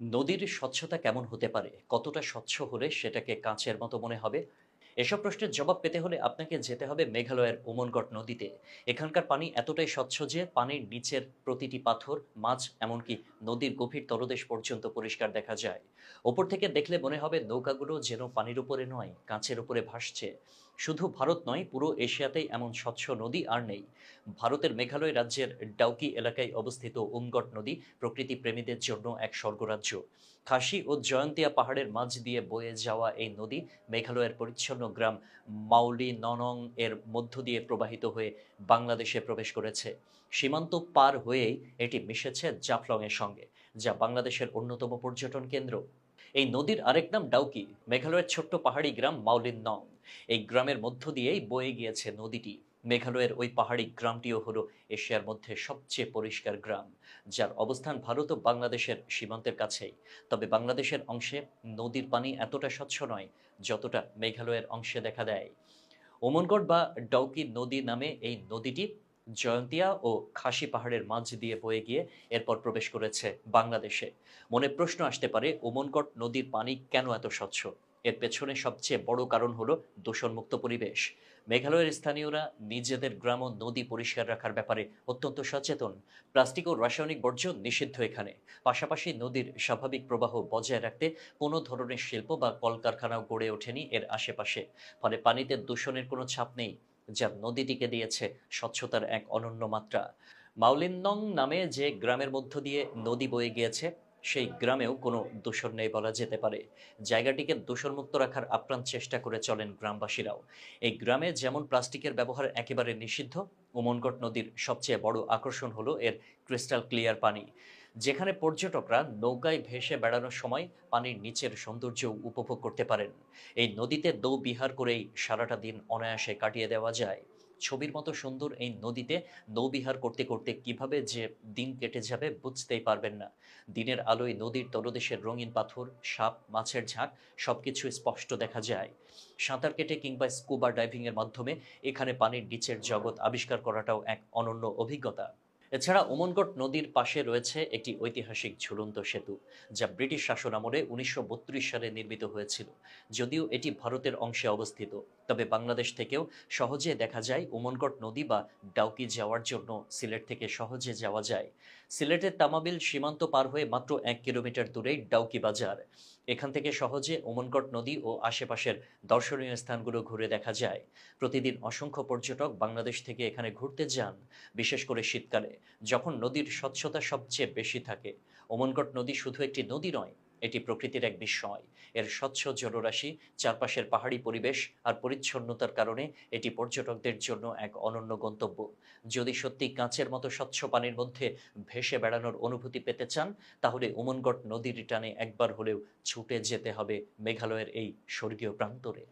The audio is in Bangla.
নদীর স্বচ্ছতা কেমন হতে পারে? কতটা স্বচ্ছ হলে সেটাকে কাঁচের মতো মনে হবে? এসব প্রশ্নের জবাব পেতে হলে আপনাকে যেতে হবে মেঘালয়ের উমনগড় নদীতে। এখানকার পানি এতটাই স্বচ্ছ যে পানির নিচের প্রতিটি পাথর, মাছ এমনকি নদীর গভীর তলদেশ পর্যন্ত পরিষ্কার দেখা যায়। ওপর থেকে দেখলে মনে হবে নৌকাগুলো যেন পানির উপরে নয়, কাঁচের উপরে ভাসছে। শুধু ভারত নয়, পুরো এশিয়াতেই এমন স্বচ্ছ নদী আর নেই। ভারতের মেঘালয় রাজ্যের ডাউকি এলাকায় অবস্থিত উমগট নদী প্রকৃতি প্রেমীদের জন্য এক স্বর্গরাজ্য। খাসি ও জয়ন্তিয়া পাহাড়ের মাঝ দিয়ে বয়ে যাওয়া এই নদী মেঘালয়ের পরিচ্ছন্ন গ্রাম মাউলি ননং এর মধ্য দিয়ে প্রবাহিত হয়ে বাংলাদেশে প্রবেশ করেছে। সীমান্ত পার হয়েই এটি মিশেছে জাফলং এর সঙ্গে, যা বাংলাদেশের অন্যতম পর্যটন কেন্দ্র। এই নদীর আরেক নাম ডাউকি। মেঘালয়ের ছোট্ট পাহাড়ি গ্রাম মাউলিন নং, এই গ্রামের মধ্য দিয়েই বয়ে গিয়েছে নদীটি। মেঘালয়ের ওই পাহাড়ি গ্রামটিও হলো এশিয়ার মধ্যে সবচেয়ে পরিষ্কার গ্রাম, যার অবস্থান ভারত ও বাংলাদেশের সীমান্তের কাছেই। তবে বাংলাদেশের অংশে নদীর পানি এতটা স্বচ্ছ নয় যতটা মেঘালয়ের অংশে দেখা দেয়। ওমনগড় বা ডাউকি নদী নামে এই নদীটি জয়ন্তিয়া ও খাসি পাহাড়ের মাঝ দিয়ে বয়ে গিয়ে এরপর প্রবেশ করেছে বাংলাদেশে। মনে প্রশ্ন আসতে পারে, ওমনগড় নদীর পানি কেন এত স্বচ্ছ? এর পেছনে সবচেয়ে বড় কারণ হলো দূষণমুক্ত পরিবেশ। মেঘালয়ের স্থানীয়রা নিজেদের গ্রাম ও নদী পরিষ্কার রাখার ব্যাপারে অত্যন্ত সচেতন। প্লাস্টিক ও রাসায়নিক বর্জ্য নিষিদ্ধ এখানে। পাশাপাশি নদীর স্বাভাবিক প্রবাহ বজায় রাখতে কোনো ধরনের শিল্প বা কলকারখানাও গড়ে ওঠেনি এর আশেপাশে। ফলে পানিতে দূষণের কোনো ছাপ নেই, যা নদীটিকে দিয়েছে স্বচ্ছতার এক অনন্য মাত্রা। মাউলিননং নামে যে গ্রামের মধ্য দিয়ে নদী বয়ে গিয়েছে, সেই গ্রামেও কোনো দূষণ নেই বলা যেতে পারে। জায়গাটিকে দূষণমুক্ত রাখার আপ্রাণ চেষ্টা করে চলেন গ্রামবাসীরাও। এই গ্রামে যেমন প্লাস্টিকের ব্যবহার একেবারে নিষিদ্ধ, উমনগট নদীর সবচেয়ে বড় আকর্ষণ হলো এর ক্রিস্টাল ক্লিয়ার পানি। যেখানে পর্যটকরা নৌকায় ভেসে বেড়ানোর সময় পানির নিচের সৌন্দর্য উপভোগ করতে পারেন। এই নদীতে নৌবিহার করেই সারাটা দিন অনায়াসে কাটিয়ে দেওয়া যায়। ছবির মতো সুন্দর এই নদীতে নৌবিহার করতে করতে কিভাবে যে দিন কেটে যাবে বুঝতেই পারবেন না। দিনের আলোয় নদীর তলদেশের রঙিন পাথর, সাপ, মাছের ঝাঁক সবকিছু স্পষ্ট দেখা যায়। সাঁতার কেটে কিংবা স্কুবা ডাইভিং এর মাধ্যমে এখানে পানির নিচের জগৎ আবিষ্কার করাটাও এক অনন্য অভিজ্ঞতা। এছাড়া ওমনগট নদীর পাশে রয়েছে একটি ঐতিহাসিক ঝুলন্ত সেতু, যা ব্রিটিশ শাসন আমলে ১৯৩২ সালে নির্মিত হয়েছিল। যদিও এটি ভারতের অংশে অবস্থিত, তবে বাংলাদেশ থেকেও সহজে দেখা যায়। ওমনগট নদী বা ডাউকি যাওয়ার জন্য সিলেট থেকে সহজে যাওয়া যায়। সিলেটের তামাবিল সীমান্ত পার হয়ে মাত্র ১ কিলোমিটার দূরেই ডাউকি বাজার। এখান থেকে সহজে ওমনগট নদী ও আশেপাশের দর্শনীয় স্থানগুলো ঘুরে দেখা যায়। প্রতিদিন অসংখ্য পর্যটক বাংলাদেশ থেকে এখানে ঘুরতে যান, বিশেষ করে শীতকালে, যখন নদীর স্বচ্ছতা সবচেয়ে বেশি থাকে। ওমনগট নদী শুধু একটি নদী নয়, এটি প্রকৃতির এক বিস্ময়। এর স্বচ্ছ জলরাশি, চারপাশের পাহাড়ি পরিবেশ আর পরিচ্ছন্নতার কারণে এটি পর্যটকদের জন্য এক অনন্য গন্তব্য। যদি সত্যি কাঁচের মতো স্বচ্ছ পানির মধ্যে ভেসে বেড়ানোর অনুভূতি পেতে চান, তাহলে উমনগট নদীর টানে একবার হলেও ছুটে যেতে হবে মেঘালয়ের এই স্বর্গীয় প্রান্তরে।